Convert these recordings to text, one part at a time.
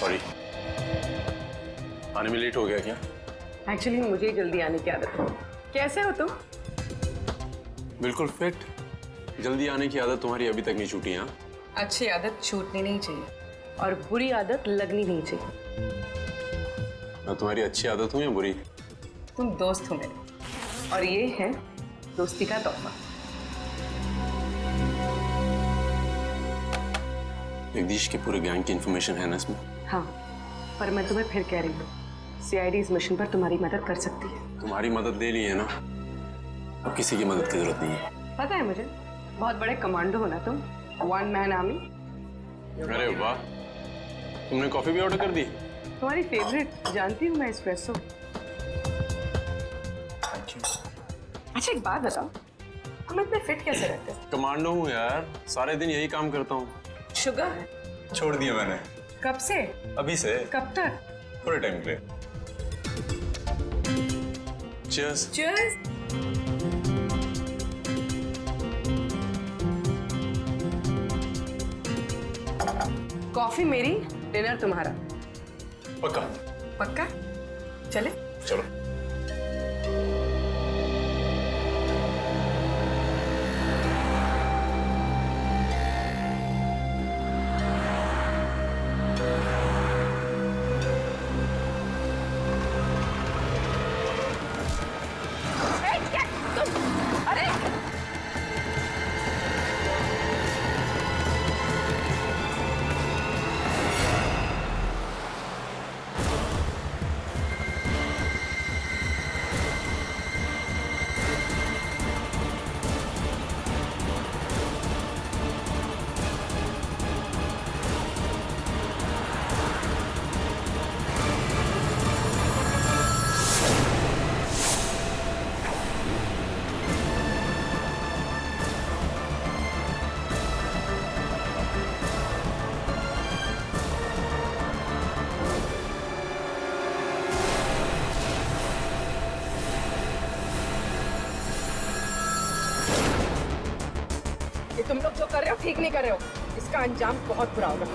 Sorry, आने में late हो गया क्या? एक्चुअली मुझे ही जल्दी आने की आदत है। कैसे हो तुम? बिल्कुल फिट। जल्दी आने की आदत तुम्हारी अभी तक नहीं छूटी। हाँ, अच्छी आदत छूटनी नहीं चाहिए और बुरी आदत लगनी नहीं चाहिए। मैं तुम्हारी अच्छी आदत हूँ या बुरी? तुम दोस्त हो मेरे, और ये है दोस्ती का तोहफा। जगदीश के पूरे गैंग की इंफॉर्मेशन है ना इसमें? हाँ, पर मैं तुम्हें फिर कह रही हूँ, सीआईडी इस मिशन पर तुम्हारी मदद कर सकती है। तुम्हारी मदद ले ली है ना, अब किसी की मदद की जरूरत नहीं है। पता है मुझे, बहुत बड़े कमांडो हो ना तुम, वन मैन आर्मी। अरे वाह, तुमने कॉफी भी ऑर्डर कर दी? तुम्हारी फेवरेट, जानती हूँ मैं, एस्प्रेसो। अच्छा एक बात बताओ, तुम इतने फिट कैसे रहते हो? कमांडो हूँ यार, सारे दिन यही काम करता हूँ। शुगर छोड़ दिया मैंने। कब से? अभी से। कब तक? थोड़े टाइम के लिए। Cheers. Cheers. कॉफी मेरी, डिनर तुम्हारा। पक्का? पक्का? चले? चलो। ये तुम लोग जो कर रहे हो ठीक नहीं कर रहे हो, इसका अंजाम बहुत बुरा होगा।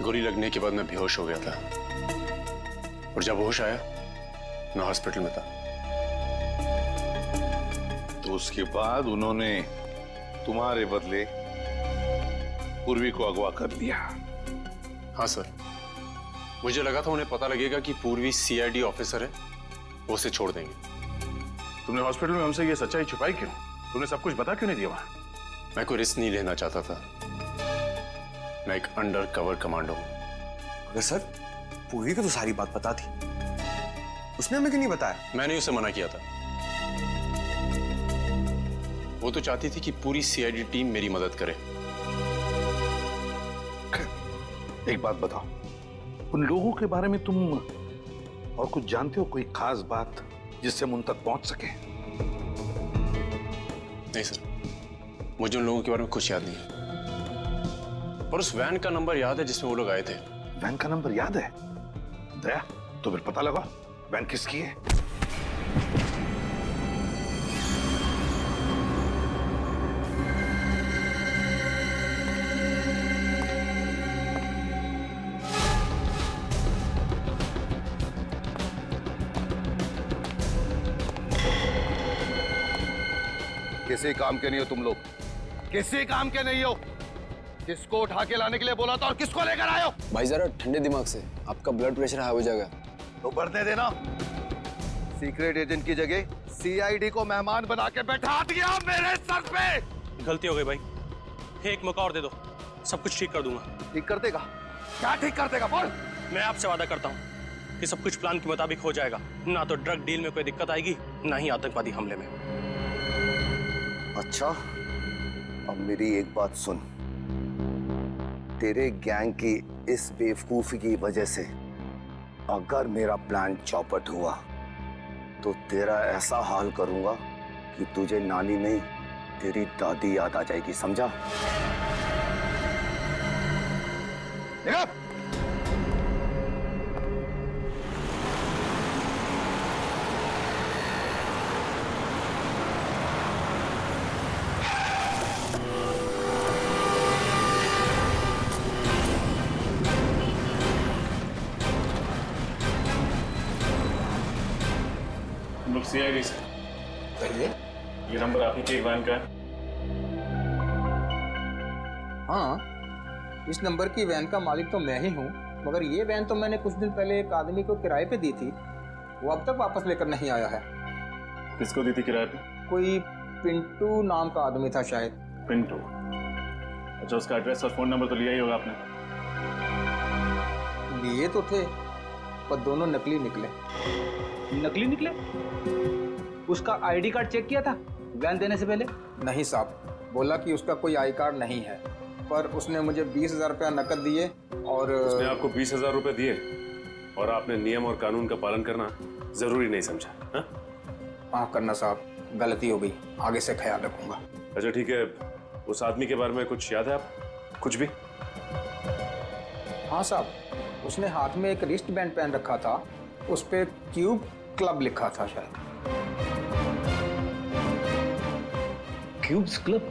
गोली लगने के बाद मैं बेहोश हो गया था और जब होश आया मैं हॉस्पिटल में था। तो उसके बाद उन्होंने तुम्हारे बदले पूर्वी को अगवा कर लिया? हाँ सर, मुझे लगा था उन्हें पता लगेगा कि पूर्वी सीआईडी ऑफिसर है, वो उसे छोड़ देंगे। तुमने हॉस्पिटल में हमसे ये सच्चाई छुपाई क्यों? तुमने सब कुछ बता क्यों नहीं दिया वहां? मैं कोई रिस्क नहीं लेना चाहता था। मैं एक अंडर कवर कमांडो हूँ। अगर सर पूर्वी को तो सारी बात पता थी, उसने हमें क्यों नहीं बताया? मैंने उसे मना किया था। वो तो चाहती थी कि पूरी सीआईडी टीम मेरी मदद करे। एक बात बताओ, उन लोगों के बारे में तुम और कुछ जानते हो? कोई खास बात जिससे हम उन तक पहुंच सके? नहीं सर, मुझे उन लोगों के बारे में कुछ याद नहीं है, पर उस वैन का नंबर याद है जिसमें वो लोग आए थे। वैन का नंबर याद है? दया, तो फिर पता लगा वैन किसकी है। किसी काम के नहीं हो तुम लोग, किसी काम के नहीं हो। किसको उठा के लाने के लिए बोला था और किसको लेकर आए हो? भाई जरा ठंडे दिमाग से, आपका ब्लड प्रेशर हाई हो जाएगा। तो बढ़ने देना। सीक्रेट एजेंट की जगह सीआईडी को मेहमान बना के बैठा दिया मेरे सर पे। गलती हो गई भाई, एक मौका और दे दो, सब कुछ ठीक कर दूंगा। ठीक कर देगा? क्या ठीक कर देगा बोल? मैं आपसे वादा करता हूँ कि सब कुछ प्लान के मुताबिक हो जाएगा। ना तो ड्रग डील में कोई दिक्कत आएगी, ना ही आतंकवादी हमले में। अच्छा, अब मेरी एक बात सुन। तेरे गैंग की इस बेवकूफी की वजह से अगर मेरा प्लान चौपट हुआ तो तेरा ऐसा हाल करूंगा कि तुझे नानी नहीं, तेरी दादी याद आ जाएगी, समझा? सीआईडी से कहिए। ये नंबर आप ही के वैन का है? हाँ, इस नंबर की वैन का मालिक तो मैं ही हूँ, मगर ये वैन तो मैंने कुछ दिन पहले एक आदमी को किराए पे दी थी, वो अब तक वापस लेकर नहीं आया है। किसको दी थी किराए पे? कोई पिंटू नाम का आदमी था शायद। पिंटू? अच्छा, उसका एड्रेस और फोन नंबर तो लिया ही होगा आपने? लिए तो थे, पर दोनों नकली निकले। नकली निकले? उसका आईडी कार्ड चेक किया था वैन देने से पहले? नहीं साहब, बोला कि उसका कोई आई कार्ड नहीं है, पर उसने मुझे 20,000 रुपया नकद दिए और उसने आपको 20,000 रुपए दिए और आपने नियम और कानून का पालन करना जरूरी नहीं समझा? हाँ? माफ करना साहब, गलती हो गई, आगे से ख्याल रखूंगा। अच्छा ठीक है, उस आदमी के बारे में कुछ याद है आप? कुछ भी? हाँ साहब, उसने हाथ में एक रिस्ट बैंड पहन रखा था, उस पे क्यूब क्लब लिखा था शायद। Cubes club?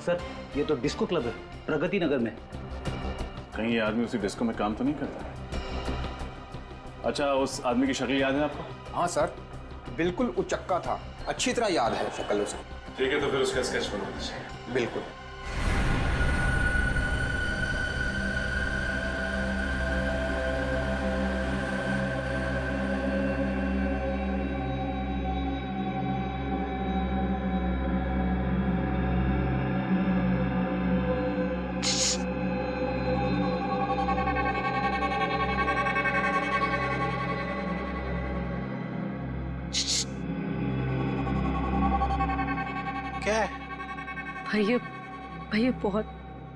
सर, ये तो डिस्को क्लब है, प्रगति नगर में। कहीं ये आदमी उसी डिस्को में काम तो नहीं करता है? अच्छा, उस आदमी की शक्ल याद है आपको? हाँ सर, बिल्कुल उचक्का था, अच्छी तरह याद है शक्ल उसे। ठीक है, तो फिर उसका स्केच बना दीजिए। बिल्कुल। क्या है? भैया बहुत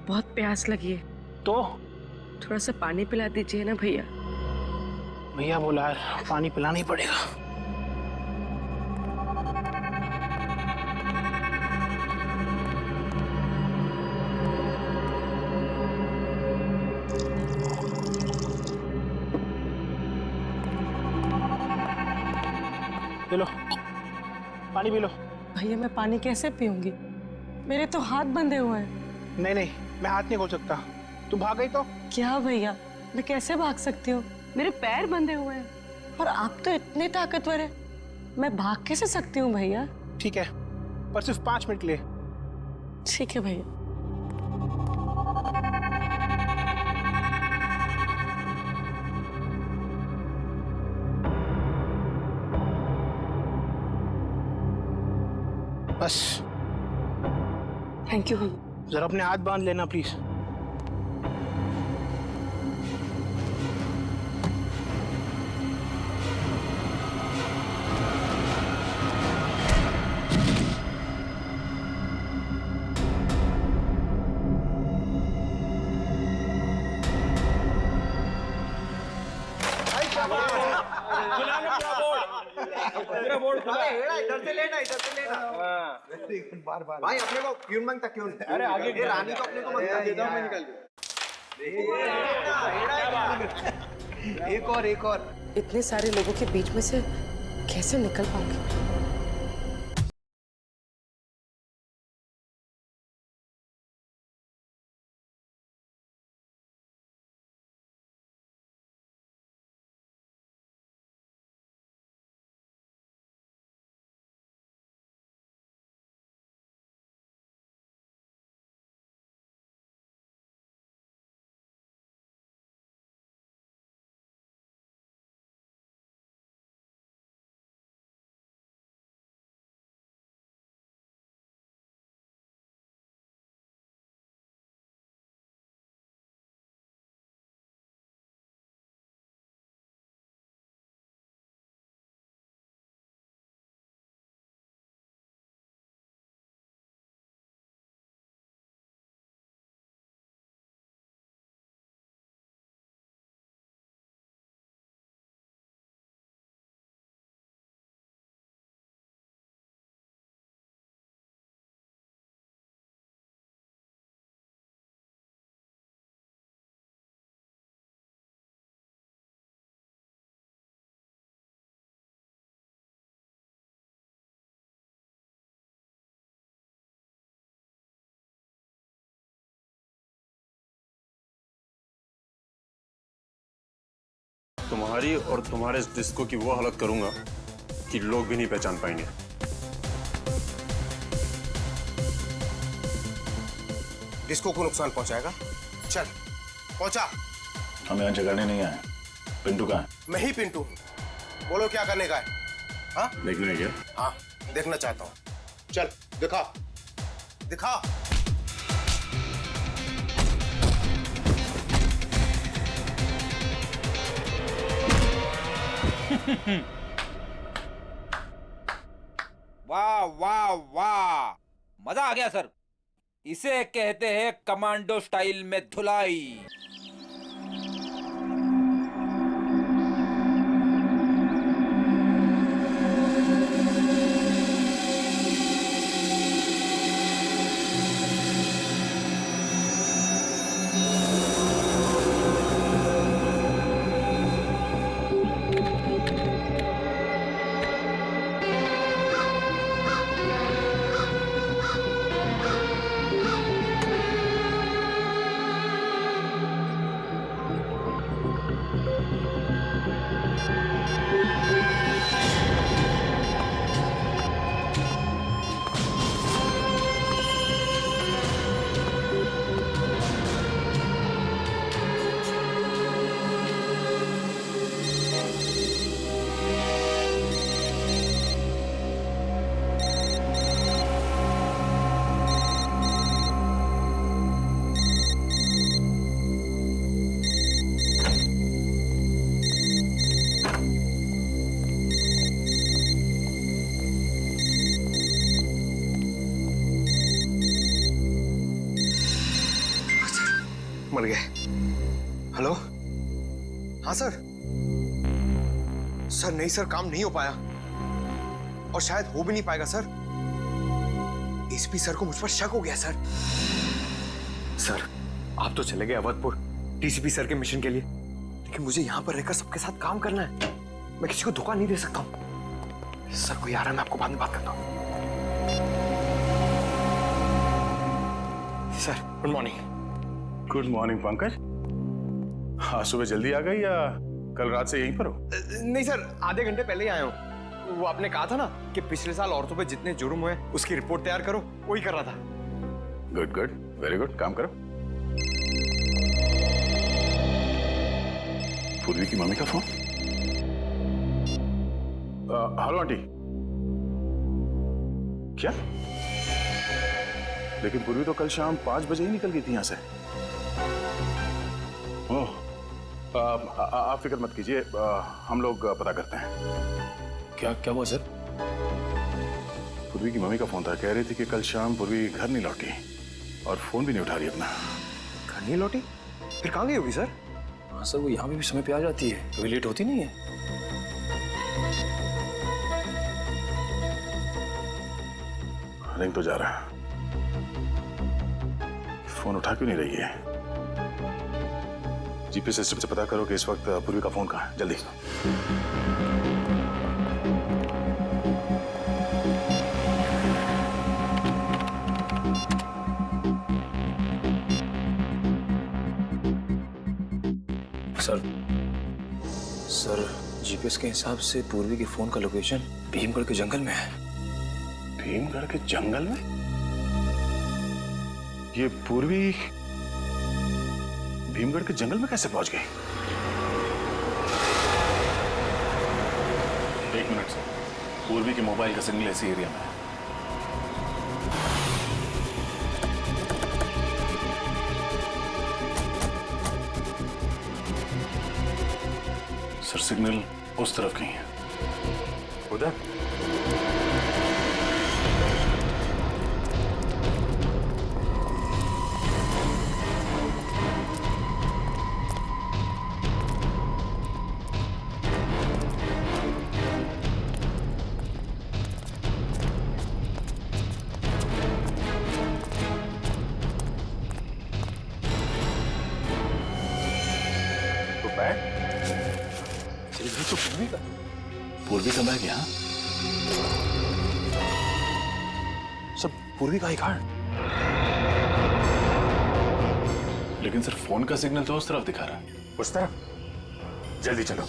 बहुत प्यास लगी है, तो थोड़ा सा पानी पिला दीजिए ना भैया। भैया बोला है, पानी पिलाना ही पड़ेगा। पी लो, पानी पी लो। भैया मैं पानी कैसे पीऊंगी, मेरे तो हाथ बंधे हुए हैं। नहीं नहीं, मैं हाथ नहीं खोल सकता। तू भाग गई तो? क्या भैया, मैं कैसे भाग सकती हूँ, मेरे पैर बंधे हुए हैं और आप तो इतने ताकतवर हैं, मैं भाग कैसे सकती हूँ भैया? ठीक है, पर सिर्फ 5 मिनट ले। ठीक है भैया। बस। थैंक यू भैया। जरा अपने हाथ बांध लेना प्लीज। इधर से लेना बार बार भाई अपने को क्यों मांगता क्यों? अरे आगे रानी तो अपने को मांगता देता हूं मैं निकाल के। एक और इतने सारे लोगों के बीच में से कैसे निकल पाऊंगी? तुम्हारी और तुम्हारे इस डिस्को की वो हालत करूंगा कि लोग भी नहीं पहचान पाएंगे। डिस्को को नुकसान पहुंचाएगा? चल पहुंचा। हम यहाँ झगड़ने नहीं आए। पिंटू कहाँ है? मैं ही पिंटू। बोलो क्या करने का है? हाँ देखने क्या? हाँ देखना चाहता हूँ। चल दिखा दिखा। वाह वाह वाह, मजा आ गया सर। इसे कहते हैं कमांडो स्टाइल में धुलाई। मर गए। हेलो हाँ सर। सर नहीं सर, काम नहीं हो पाया और शायद हो भी नहीं पाएगा सर। एसपी सर को मुझ पर शक हो गया सर। सर आप तो चले गए अवधपुर डीसीपी सर के मिशन के लिए, लेकिन मुझे यहां पर रहकर सबके साथ काम करना है। मैं किसी को धोखा नहीं दे सकता हूं। सर कोई आ रहा है, मैं आपको बाद में बात करता हूं। Sir good morning. Good morning Pankaj. आज सुबह जल्दी आ गई या कल रात से यहीं पर हो? नहीं सर, आधे घंटे पहले ही आया हूँ। वो आपने कहा था ना कि पिछले साल औरतों पे जितने जुर्म हुए उसकी रिपोर्ट तैयार करो, वही कर रहा था। गुड गुड, वेरी गुड, काम करो। पूर्वी की मम्मी का फोन। Hello aunty. क्या? लेकिन पूर्वी तो कल शाम 5 बजे ही निकल गई थी यहां से। ओह, आप फिक्र मत कीजिए, हम लोग पता करते हैं। क्या हुआ सर? पूर्वी की मम्मी का फोन था, कह रही थी कि कल शाम पूर्वी घर नहीं लौटी और फोन भी नहीं उठा रही अपना। घर नहीं लौटी? फिर कहाँ गई होगी सर? हाँ सर, वो यहाँ भी समय पे आ जाती है, कभी लेट होती नहीं है। रिंग तो जा रहा है, फोन उठा क्यों नहीं रही है? जीपीएस सिस्टम से पता करो कि इस वक्त पूर्वी का फोन कहाँ है, जल्दी। सर जीपीएस के हिसाब से पूर्वी के फोन का लोकेशन भीमगढ़ के जंगल में है। भीमगढ़ के जंगल में? ये पूर्वी भीमगढ़ के जंगल में कैसे पहुंच गई? एक मिनट से, पूर्वी के मोबाइल का सिग्नल ऐसी एरिया में है। सर सिग्नल उस तरफ कहीं है। उधर? तो बैग? तो पूर्वी का बैग यहाँ? सब पूर्वी का ही कार्ड। लेकिन सर फोन का सिग्नल तो उस तरफ दिखा रहा है। उस तरफ? जल्दी चलो।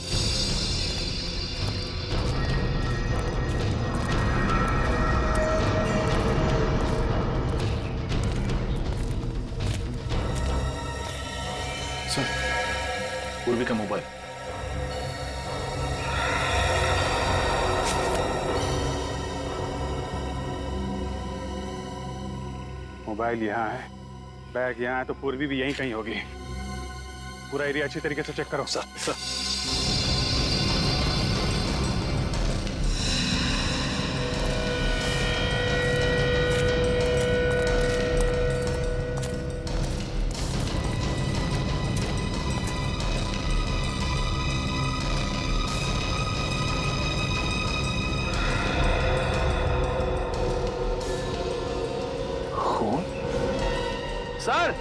सर पूर्वी का मोबाइल। मोबाइल यहाँ है, बैग यहाँ है, तो पूर्वी भी यहीं कहीं होगी। पूरा एरिया अच्छी तरीके से चेक करो। सर सर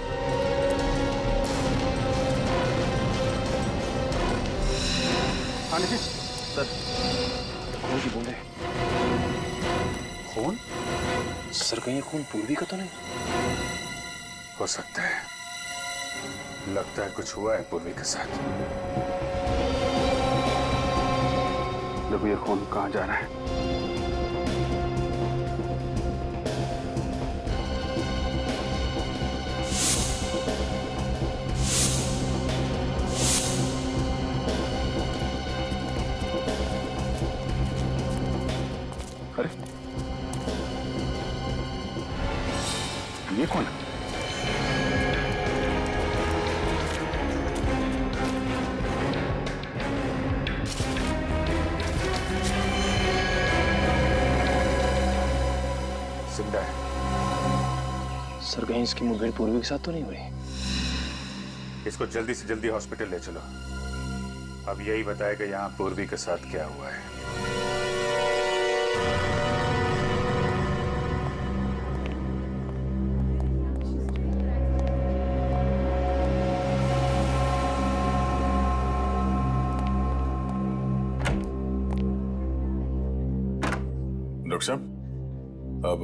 हाँ निखिल सर, कौन की बोले? खून? सर कहीं ये खून पूर्वी का तो नहीं? हो सकता है, लगता है कुछ हुआ है पूर्वी के साथ। देखो ये खून कहाँ जा रहा है। अरे ये कौन है? जिंदा है। सर कहीं इसकी मुठभेड़ पूर्वी के साथ तो नहीं हुई? इसको जल्दी से जल्दी हॉस्पिटल ले चलो। अब यही बताएगा यहाँ पूर्वी के साथ क्या हुआ है। डॉक्टर साहब, अब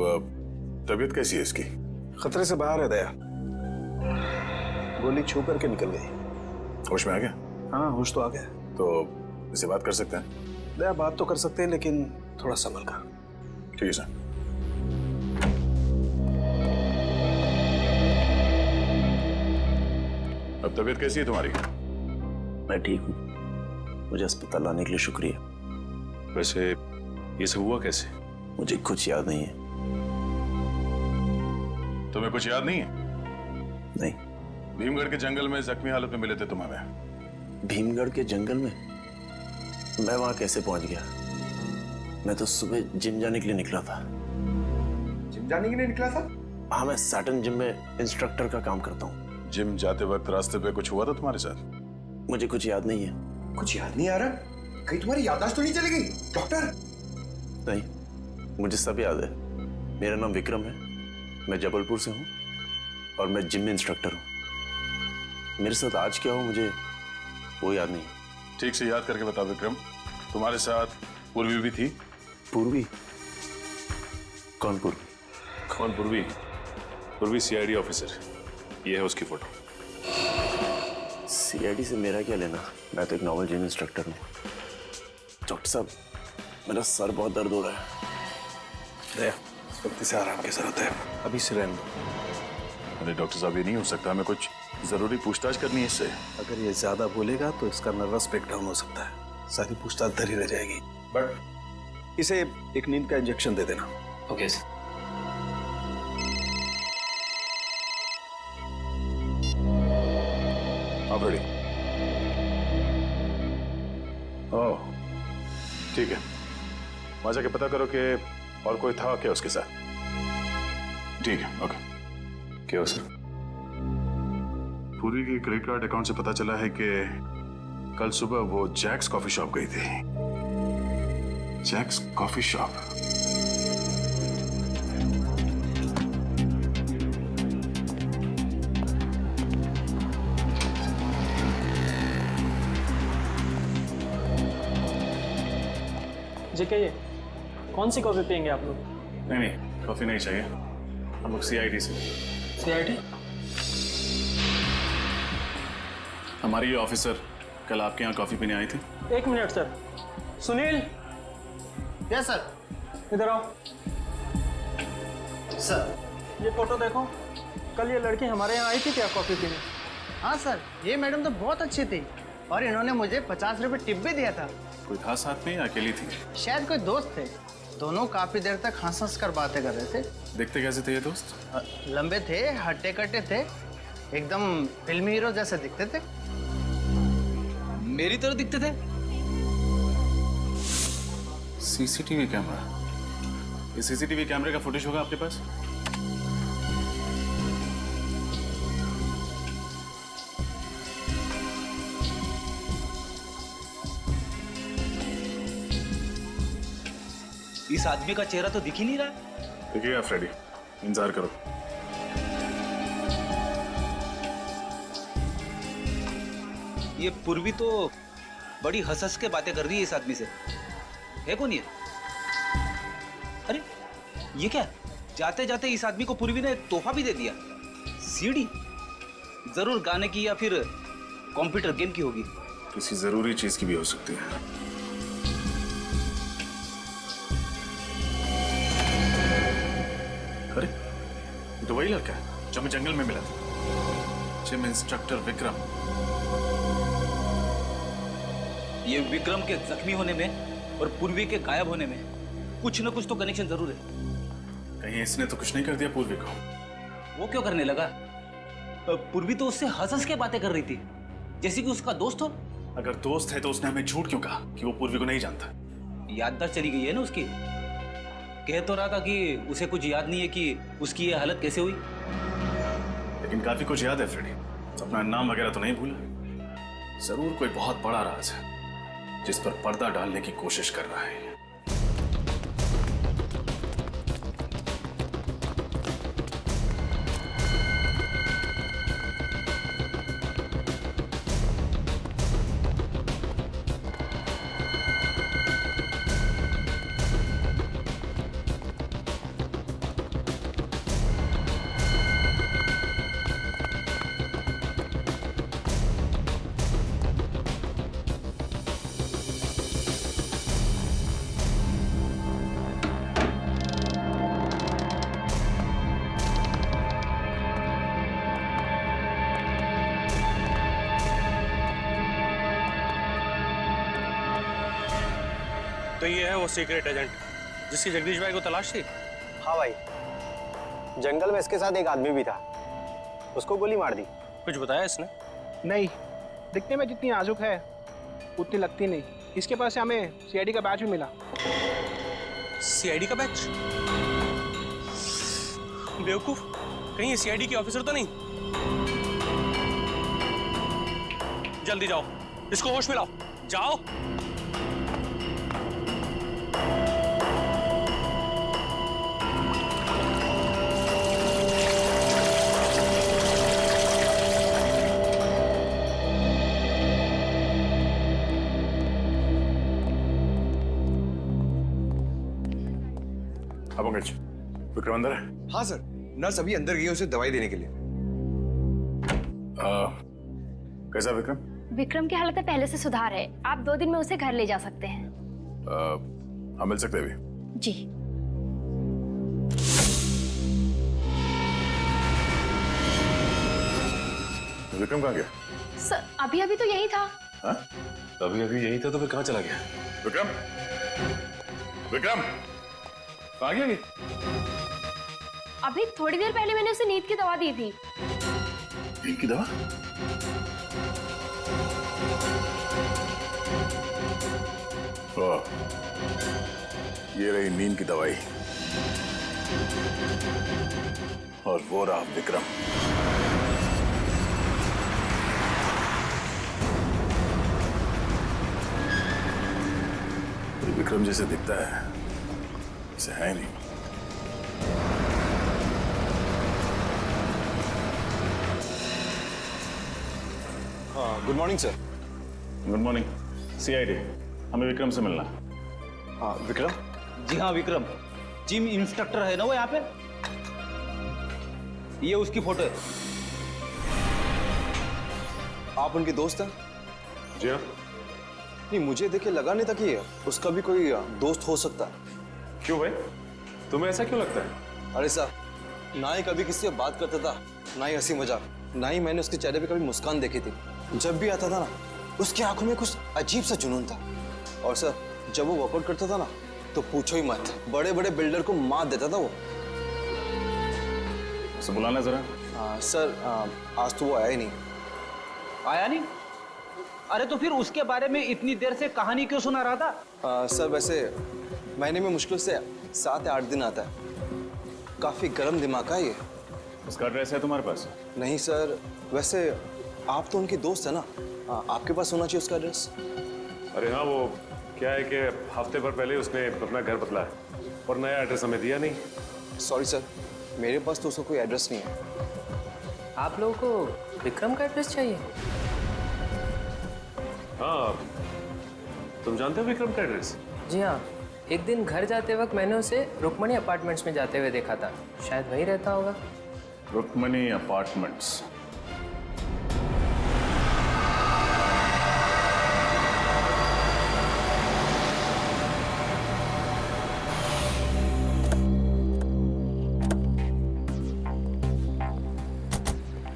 तबीयत कैसी है इसकी? खतरे से बाहर है दया, गोली छू करके निकल गई। होश में आ गया? हाँ होश तो आ गया। तो इससे बात कर सकते हैं? दया बात तो कर सकते हैं, लेकिन थोड़ा संभल कर। ठीक है सर। अब तबीयत कैसी है तुम्हारी? मैं ठीक हूँ, मुझे अस्पताल लाने के लिए शुक्रिया। वैसे ये सब हुआ कैसे? मुझे कुछ याद नहीं है। तुम्हें कुछ याद नहीं है? नहीं। भीमगढ़ के जंगल में जख्मी हालत में मिले थे तुम हमें। भीमगढ़ के जंगल में? मैं वहां कैसे पहुंच गया? मैं तो सुबह जिम जाने के लिए निकला था। जिम जाने के लिए निकला था? हाँ, मैं सैटर्न जिम में इंस्ट्रक्टर का काम करता हूँ। जिम जाते वक्त रास्ते पे कुछ हुआ था तुम्हारे साथ? मुझे कुछ याद नहीं है। कुछ याद नहीं आ रहा? कहीं तुम्हारी याददाश्त तो नहीं चली गई डॉक्टर? नहीं, मुझे सब याद है। मेरा नाम विक्रम है, मैं जबलपुर से हूँ और मैं जिम में इंस्ट्रक्टर हूँ। मेरे साथ आज क्या हो मुझे वो याद नहीं। ठीक से याद करके बता विक्रम, तुम्हारे साथ पूर्वी भी थी? पूर्वी? कौन पूर्वी? कौन पूर्वी? पूर्वी सीआईडी ऑफिसर, ये है उसकी फोटो। सीआईडी से मेरा क्या लेना, मैं तो एक नॉर्मल जिम इंस्ट्रक्टर हूँ। डॉक्टर साहब, मेरा सर बहुत दर्द हो रहा है। वक्त से आराम की जरूरत है, अभी से रहने दो। अरे डॉक्टर साहब, ये नहीं हो सकता, हमें कुछ जरूरी पूछताछ करनी है इससे। अगर ये ज्यादा बोलेगा तो इसका नर्वस ब्रेकडाउन हो सकता है, सारी पूछताछ धरी रह जाएगी। बट इसे एक नींद का इंजेक्शन दे देना। Okay sir. आप रेडी? ओह ठीक है, वहां जाके पता करो कि और कोई था क्या उसके साथ। ठीक है, ओके। क्या हो सर? पूरी के क्रेडिट कार्ड अकाउंट से पता चला है कि कल सुबह वो जैक्स कॉफी शॉप गई थी। Jacques coffee shop? जेके, ये कौन सी कॉफी पियेंगे आप लोग? नहीं नहीं, कॉफी नहीं चाहिए, हम लोग सीआईडी से। सीआईडी? हमारी ये ऑफिसर कल आपके यहाँ कॉफी पीने आई थी। एक minute sir. Sunil. Yes sir. इधर आओ। सर, ये फोटो देखो, कल ये लड़की हमारे यहाँ आई थी क्या कॉफी पीने? हाँ सर, ये मैडम तो बहुत अच्छी थी और इन्होंने मुझे 50 रुपए टिप भी दिया था। कोई था साथ में या अकेली थी? शायद कोई दोस्त थे। दोनों काफी देर तक हंस कर बातें कर रहे थे। देखते कैसे थे ये दोस्त? लंबे थे, हट्टे कट्टे थे, एकदम फिल्मी हीरो जैसे दिखते थे। मेरी तरह दिखते थे। CCTV camera? ये सीसीटीवी कैमरे का फुटेज होगा आपके पास? इस आदमी का चेहरा तो दिख ही नहीं रहा। देखिएगा फ्रेडी, इंतजार करो। ये पूर्वी तो बड़ी हंस के बातें कर रही है इस आदमी से। है कौन ये? अरे ये क्या? जाते जाते इस आदमी को पूर्वी ने तोहफा भी दे दिया। सीडी जरूर गाने की या फिर कंप्यूटर गेम की होगी। किसी जरूरी चीज की भी हो सकती है। अरे ये तो वही लड़का है जो हमें जंगल में मिला था, जिम इंस्ट्रक्टर विक्रम। ये विक्रम के जख्मी होने में और पूर्वी के गायब होने में कुछ न कुछ तो कनेक्शन जरूर है। कहीं इसने तो कुछ नहीं कर दिया पूर्वी को? वो क्यों करने लगा? पूर्वी तो उससे हंस के बातें कर रही थी, जैसे कि उसका दोस्त हो। अगर दोस्त है तो उसने हमें झूठ क्यों कहा कि वो पूर्वी को नहीं जानता? याददाश्त चली गई है ना उसकी। कह तो रहा था कि उसे कुछ याद नहीं है कि उसकी ये हालत कैसे हुई। लेकिन काफी कुछ याद है फ्रेडी, अपना नाम वगैरह तो नहीं भूला। जरूर कोई बहुत बड़ा राज है जिस पर पर्दा डालने की कोशिश कर रहा है। तो ये है वो सीक्रेट एजेंट जिसकी जगदीश भाई को तलाश थी? हाँ भाई, जंगल में इसके साथ एक आदमी भी था, उसको गोली मार दी। कुछ बताया इसने? नहीं, दिखने में जितनी नाजुक है उतनी लगती नहीं। इसके पास से हमें सीआईडी का बैच भी मिला। सीआईडी का बैच? बेवकूफ, कहीं ये सीआईडी के ऑफिसर तो नहीं? जल्दी जाओ, इसको होश में लाओ, जाओ। विक्रम अंदर है? हाँ सर, नर्स अभी अंदर गई है उसे दवाई देने के लिए। कैसा विक्रम? विक्रम की हालत में पहले से सुधार है। आप 2 दिन में उसे घर ले जा सकते हैं। हम मिल सकते हैं अभी? जी। विक्रम कहाँ गया? सर अभी अभी तो यही था। हाँ? अभी अभी यही था तो फिर कहाँ चला गया? विक्रम, विक्रम कहाँ गया ये? अभी थोड़ी देर पहले मैंने उसे नींद की दवा दी थी। नींद की दवा? ये रही नींद की दवाई और वो रहा विक्रम। विक्रम जैसे दिखता है, इसे है नहीं। हाँ, good morning sir. Good morning. CID, हमें विक्रम से मिलना। हाँ विक्रम? जी हाँ विक्रम, जिम इंस्ट्रक्टर है ना वो यहाँ पे। ये उसकी फोटो है। आप उनके दोस्त हैं? जी हाँ। नहीं, मुझे देखे लगा नहीं था कि उसका भी कोई दोस्त हो सकता है। क्यों भाई, तुम्हें ऐसा क्यों लगता है? अरे साहब, ना ही कभी किसी से बात करता था, ना ही हंसी मजाक, ना ही मैंने उसके चेहरे पे कभी मुस्कान देखी थी। जब भी आता था ना, उसकी आंखों में कुछ अजीब सा जुनून था। और सर, जब वो वर्कआउट करता था ना, तो पूछो ही मत, बड़े बड़े बिल्डर को मात देता था वो। उसे बुलाना जरा। सर, आज तो वो आया ही नहीं। आया नहीं? अरे तो फिर उसके बारे में इतनी देर से कहानी क्यों सुना रहा था? सर वैसे महीने में मुश्किल से 7 या 8 दिन आता है। काफी गर्म दिमाग का ये। उसका एड्रेस है तुम्हारे पास? नहीं सर, वैसे आप तो उनकी दोस्त है ना, आपके पास होना चाहिए उसका एड्रेस। अरे हाँ, वो क्या है कि हफ्ते भर पहले उसने अपना घर बदला है और नया एड्रेस हमें दिया नहीं। सॉरी सर, मेरे पास तो उसका कोई एड्रेस नहीं है। आप लोगों को विक्रम का एड्रेस चाहिए? हाँ, तुम जानते हो विक्रम का एड्रेस? जी हाँ, एक दिन घर जाते वक्त मैंने उसे रुक्मणी अपार्टमेंट्स में जाते हुए देखा था। शायद वहीं रहता होगा। रुक्मणी अपार्टमेंट्स?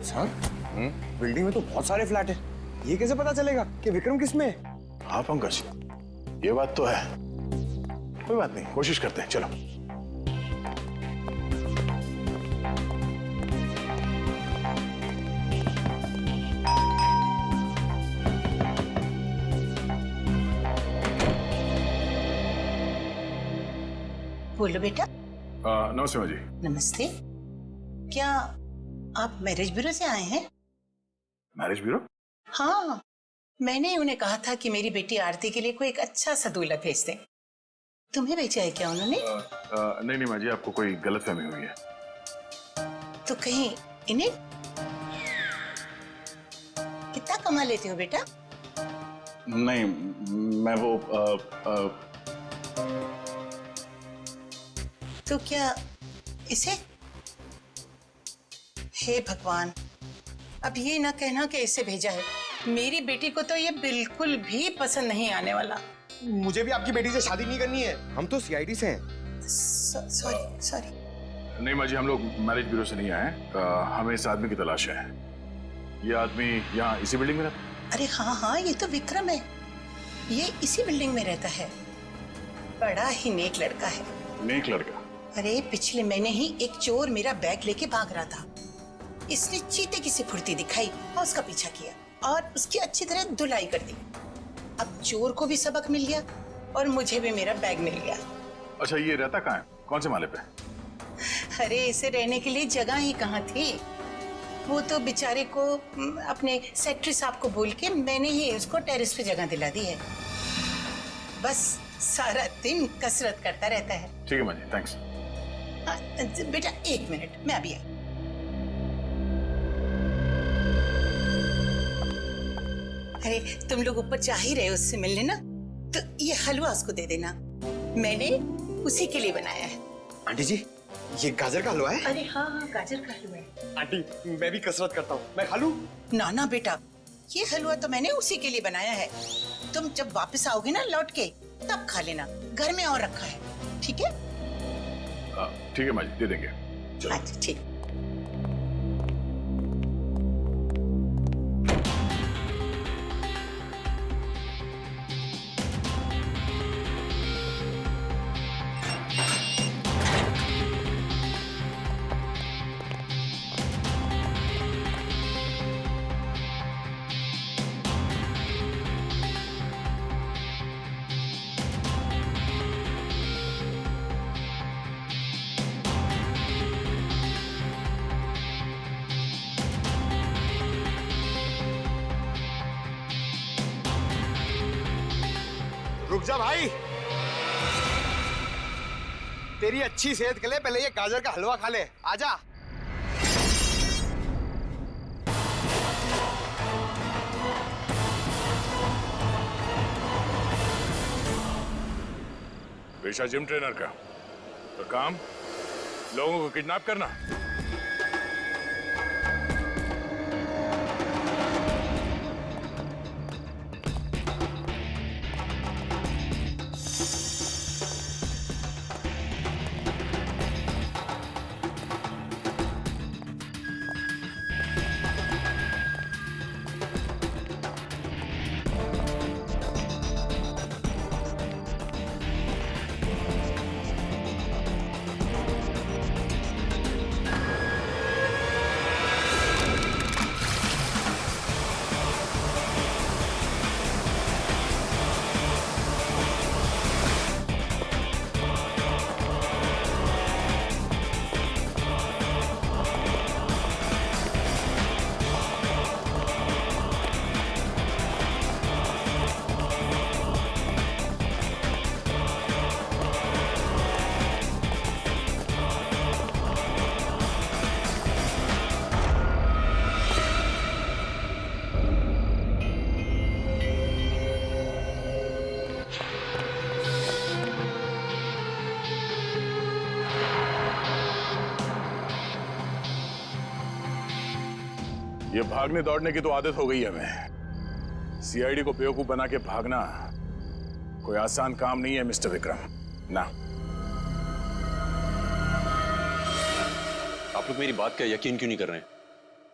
सर, बिल्डिंग में तो बहुत सारे फ्लैट है। ये कैसे पता चलेगा कि विक्रम किसमें है? हाँ पंकज, ये बात तो है। कोई बात नहीं, कोशिश करते हैं, चलो। बोलो बेटा। नमस्ते माँ जी। नमस्ते। क्या आप मैरिज ब्यूरो से आए हैं? Marriage bureau? हाँ, मैंने उन्हें कहा था कि मेरी बेटी आरती के लिए कोई एक अच्छा सा दूल्हा भेज दें। तुम्हें भेजा है क्या उन्होंने? नहीं नहीं माँ जी, आपको कोई गलतफहमी हुई है। तो कहीं इन्हें? कितना कमा लेते हो बेटा? नहीं, मैं वो तो क्या इसे? हे भगवान, अब ये ना कहना कि इसे भेजा है। मेरी बेटी को तो ये बिल्कुल भी पसंद नहीं आने वाला। मुझे भी आपकी बेटी से शादी नहीं करनी है। हम तो सीआईडी से हैं। Sorry sorry. नहीं माँ जी, हम लोग मैरिज ब्यूरो से नहीं आए। हमें इस आदमी की तलाश है। ये आदमी यहाँ इसी बिल्डिंग में रहता है? अरे हाँ हाँ, ये तो विक्रम है। ये इसी बिल्डिंग में रहता है। बड़ा ही नेक लड़का है। नेक लड़का? अरे पिछले महीने ही एक चोर मेरा बैग लेके भाग रहा था। इसने चीते की सी फुर्ती दिखाई और उसका पीछा किया और उसकी अच्छी तरह धुलाई कर दी। अब चोर को भी सबक मिल गया और मुझे भी मेरा बैग मिल गया। अच्छा, ये रहता कहाँ है? कौन से माले पे? अरे इसे रहने के लिए जगह ही कहाँ थी। वो तो बेचारे को अपने सेक्रेटरी साहब को बोल के मैंने ही उसको टेरेस पे जगह दिला दी है। बस सारा दिन कसरत करता रहता है। ठीक है माँ जी, थैंक्स। बेटा 1 मिनट, मैं अभी आ। अरे तुम लोग ऊपर जा ही रहे हो उससे मिलने ना, तो ये हलवा उसको दे देना। मैंने उसी के लिए बनाया है। आंटी जी, ये गाजर का हलवा है? अरे हाँ हाँ, गाजर का हलवा है। आंटी मैं भी कसरत करता हूँ, मैं खा लूँ? ना ना बेटा, ये हलवा तो मैंने उसी के लिए बनाया है। तुम जब वापस आओगे ना लौट के, तब खा लेना, घर में और रखा है। ठीक है? ठीक है माँ जी, दे देंगे। चलो। अच्छा ठीक। रुक जा भाई, तेरी अच्छी सेहत के लिए पहले ये गाजर का हलवा खा ले। आजा। पेशा जिम ट्रेनर का तो काम लोगों को किडनैप करना। ये भागने दौड़ने की तो आदत हो गई है हमें। सीआईडी को बेवकूफ बना के भागना कोई आसान काम नहीं है मिस्टर विक्रम। ना, आप लोग मेरी बात का यकीन क्यों नहीं कर रहे हैं?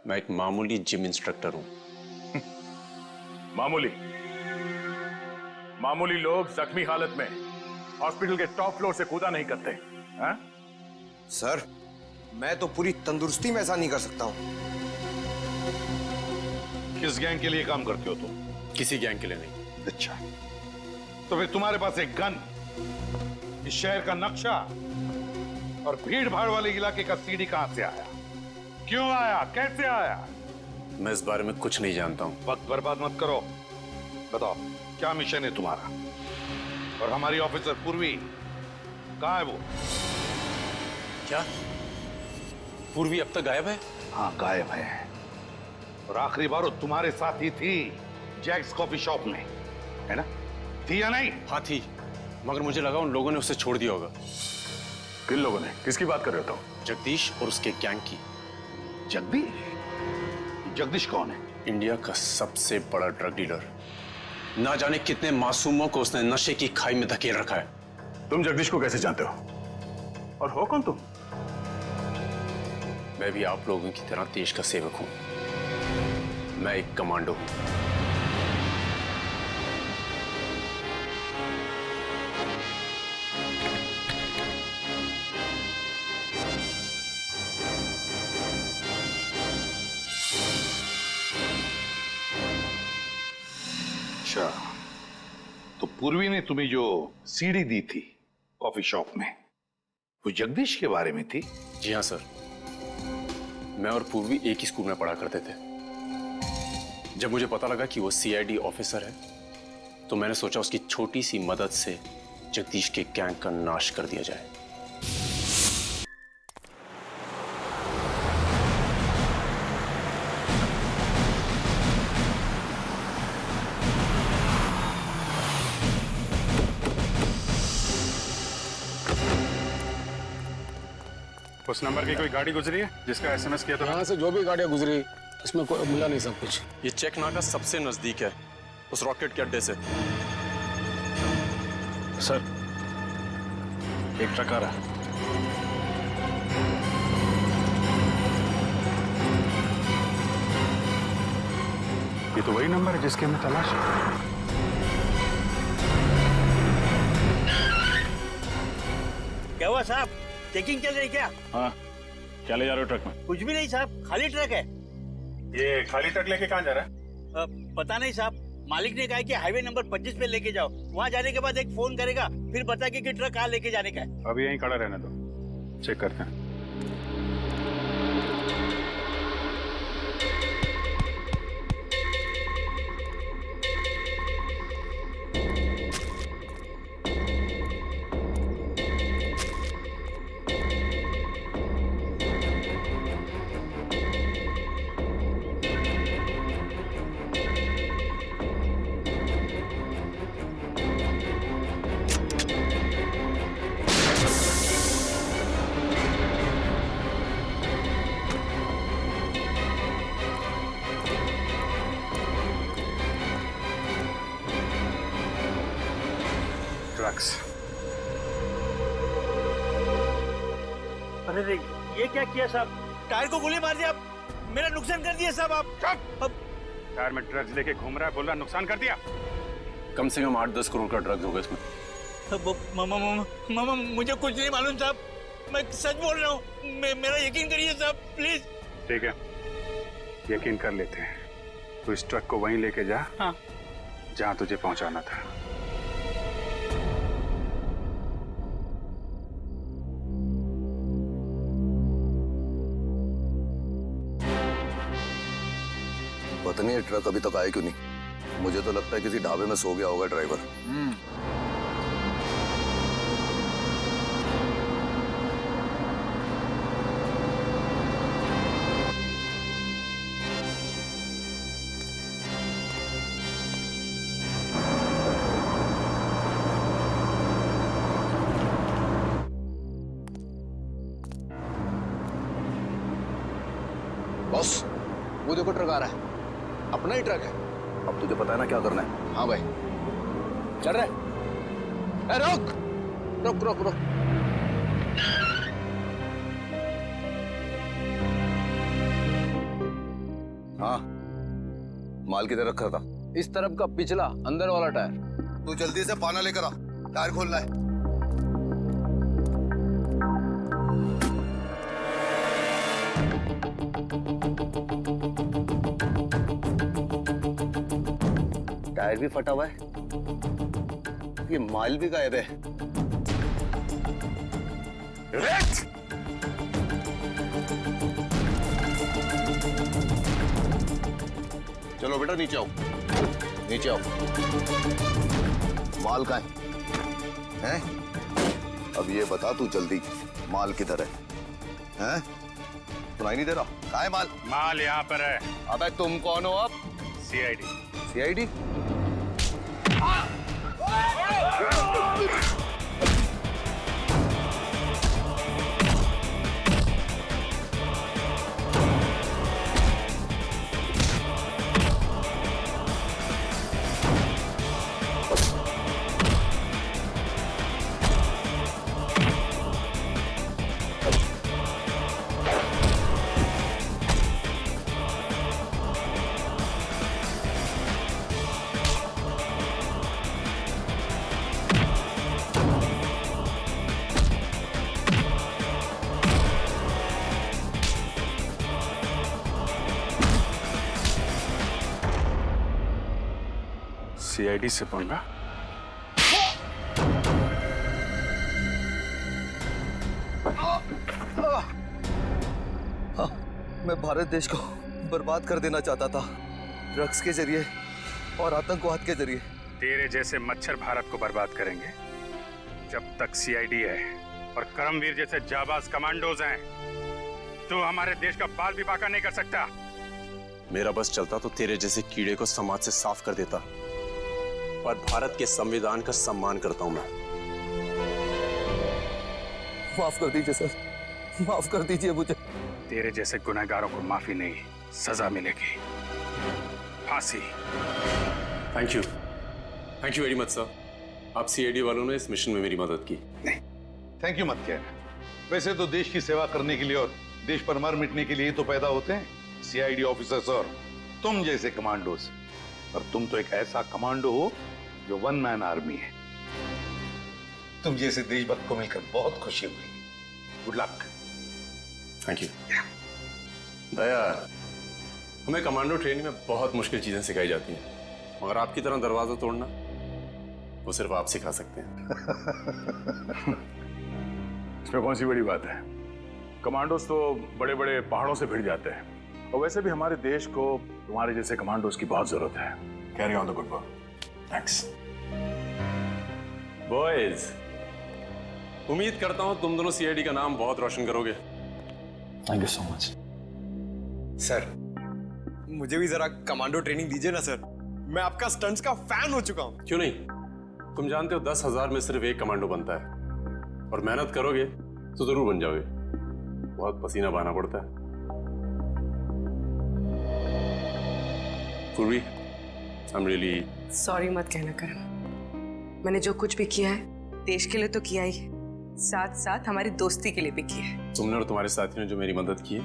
मैं एक मामूली जिम इंस्ट्रक्टर हूं। मामूली लोग जख्मी हालत में हॉस्पिटल के टॉप फ्लोर से कूदा नहीं करते हैं? सर, मैं तो पूरी तंदुरुस्ती में ऐसा नहीं कर सकता हूं। किस गैंग के लिए काम करते हो तुम? किसी गैंग के लिए नहीं। अच्छा, तो फिर तुम्हारे पास एक गन, इस शहर का नक्शा और भीड़ भाड़ वाले इलाके का सीडी कहां से आया? क्यों आया? कैसे आया? मैं इस बारे में कुछ नहीं जानता हूं। वक्त बर्बाद मत करो, बताओ क्या मिशन है तुम्हारा? और हमारी ऑफिसर पूर्वी कहां है वो? क्या पूर्वी अब तक गायब है? हाँ, गायब है। और आखिरी बार वो तुम्हारे साथ ही थी जैक्स कॉफी शॉप में, है ना? थी या नहीं? हाँ थी, मगर मुझे लगा उन लोगों ने उसे छोड़ दिया होगा। किन लोगों ने? किसकी बात कर रहे हो तुम? जगदीश और उसके गैंग की। जगदीश? जगदीश कौन है? इंडिया का सबसे बड़ा ड्रग डीलर। ना जाने कितने मासूमों को उसने नशे की खाई में धकेल रखा है। तुम जगदीश को कैसे जानते हो? और हो कौन तुम? मैं भी आप लोगों की तरह देश का सेवक हूं। मैं एक कमांडो हूं। अच्छा, तो पूर्वी ने तुम्हें जो सीडी दी थी कॉफी शॉप में, वो जगदीश के बारे में थी? जी हाँ सर, मैं और पूर्वी एक ही स्कूल में पढ़ा करते थे। जब मुझे पता लगा कि वो सीआईडी ऑफिसर है, तो मैंने सोचा उसकी छोटी सी मदद से जगदीश के गैंग का नाश कर दिया जाए। उस नंबर की कोई गाड़ी गुजरी है जिसका एसएमएस किया था? यहाँ से जो भी गाड़ियाँ गुजरी इसमें कोई मिला नहीं सब कुछ। ये चेक नाका सबसे नजदीक है उस रॉकेट के अड्डे से। सर, एक ट्रक आ रहा है। ये तो वही नंबर है जिसके हमें तलाश है। क्या हुआ साहब, चेकिंग चल रही क्या? हाँ, क्या ले जा रहे हो ट्रक में? कुछ भी नहीं साहब, खाली ट्रक है। ये खाली ट्रक लेके कहाँ जा रहा है? पता नहीं साहब, मालिक ने कहा कि हाईवे नंबर 25 पे लेके जाओ। वहाँ जाने के बाद एक फोन करेगा, फिर बताएगा कि ट्रक कहाँ लेके जाने का है। अभी यहीं खड़ा रहने दो, चेक करते हैं। अरे रे, ये क्या किया साहब? टायर को गोली मार दिया, मेरा नुकसान कर दिया साहब आप। टायर में ड्रग्स लेके घूम रहा है, बोल रहा नुकसान कर दिया। कम से कम 8-10 करोड़ का ड्रग्स होगा इसमें। मामा मुझे कुछ नहीं मालूम साहब, मैं सच बोल रहा हूँ, मेरा यकीन करिए साहब प्लीज। ठीक है, यकीन कर लेते हैं। तो इस ट्रक को वहीं लेके जा। हाँ। जहाँ तुझे पहुंचाना था। पता नहीं ये ट्रक अभी तक आया क्यों नहीं। मुझे तो लगता है किसी ढाबे में सो गया होगा ड्राइवर। बॉस, वो देखो ट्रक आ रहा है, अपना ही ट्रक है। अब तुझे पता है ना क्या करना है? हाँ भाई, चल रहा है। ए, रुक रुक रुक रुक। हाँ, माल किधर रखा था? इस तरफ का पिछला अंदर वाला टायर। तू जल्दी से पाना लेकर आ, टायर खोलना है। टायर भी फटा हुआ है, ये माल भी गायब है। चलो बेटा नीचे आओ, नीचे आओ। माल कहाँ है? हैं? अब ये बता तू जल्दी, माल किधर है? हैं? सुनाई नहीं दे रहा? कहाँ है माल? माल यहाँ पर है। अबे तुम कौन हो अब? सीआईडी। सीआईडी? सीआईडी से पंगा? मैं भारत देश को बर्बाद कर देना चाहता था, ड्रग्स के जरिए और आतंकवाद के जरिए। तेरे जैसे मच्छर भारत को बर्बाद करेंगे। जब तक सीआईडी है और करमवीर जैसे जाबाज कमांडोज हैं, तो हमारे देश का बाल भी बाका नहीं कर सकता। मेरा बस चलता तो तेरे जैसे कीड़े को समाज से साफ कर देता, पर भारत के संविधान का सम्मान करता हूं मैं। माफ कर दीजिए सर, माफ कर दीजिए मुझे। तेरे जैसे गुनहगारों को माफी नहीं, सजा मिलेगी, फांसी। Thank you very much sir. आप सीआईडी वालों ने इस मिशन में मेरी मदद की। नहीं, थैंक यू मत कहना। वैसे तो देश की सेवा करने के लिए और देश पर मर मिटने के लिए तो पैदा होते हैं सीआईडी ऑफिसर्स और तुम जैसे कमांडोज। और तुम तो एक ऐसा कमांडो हो जो वन मैन आर्मी है। तुम जैसे देशभक्त को मिलकर बहुत खुशी हुई। Good luck. Thank you. Daya, हमें कमांडो ट्रेनिंग में बहुत मुश्किल चीजें सिखाई जाती हैं, मगर आपकी तरह दरवाजा तोड़ना वो सिर्फ आप सिखा सकते हैं। इसमें कौन सी बड़ी बात है? कमांडोज तो बड़े बड़े पहाड़ों से भिड़ जाते हैं, और वैसे भी हमारे देश को तुम्हारे जैसे कमांडोज की बहुत जरूरत है। Carry on the good work. Thanks boys. उम्मीद करता हूं तुम दोनों सीआईडी का नाम बहुत रोशन करोगे। Thank you so much. Sir, मुझे भी जरा कमांडो ट्रेनिंग दीजिए ना सर। मैं आपका स्टंट्स का फैन हो चुका हूं। क्यों नहीं? तुम जानते हो 10,000 में सिर्फ एक कमांडो बनता है, और मेहनत करोगे तो जरूर बन जाओगे। बहुत पसीना बहाना पड़ता है। पूर्वी, I'm really सॉरी मत कहना करण। मैंने जो कुछ भी किया है देश के लिए तो किया ही, साथ साथ हमारी दोस्ती के लिए भी किया है। तुमने और तुम्हारे साथी ने जो मेरी मदद की है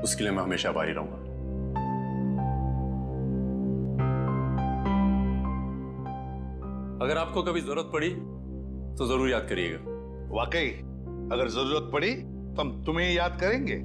उसके लिए मैं हमेशा आभारी रहूंगा। अगर आपको कभी जरूरत पड़ी तो जरूर याद करिएगा। वाकई, अगर जरूरत पड़ी तो हम तुम्हें याद करेंगे।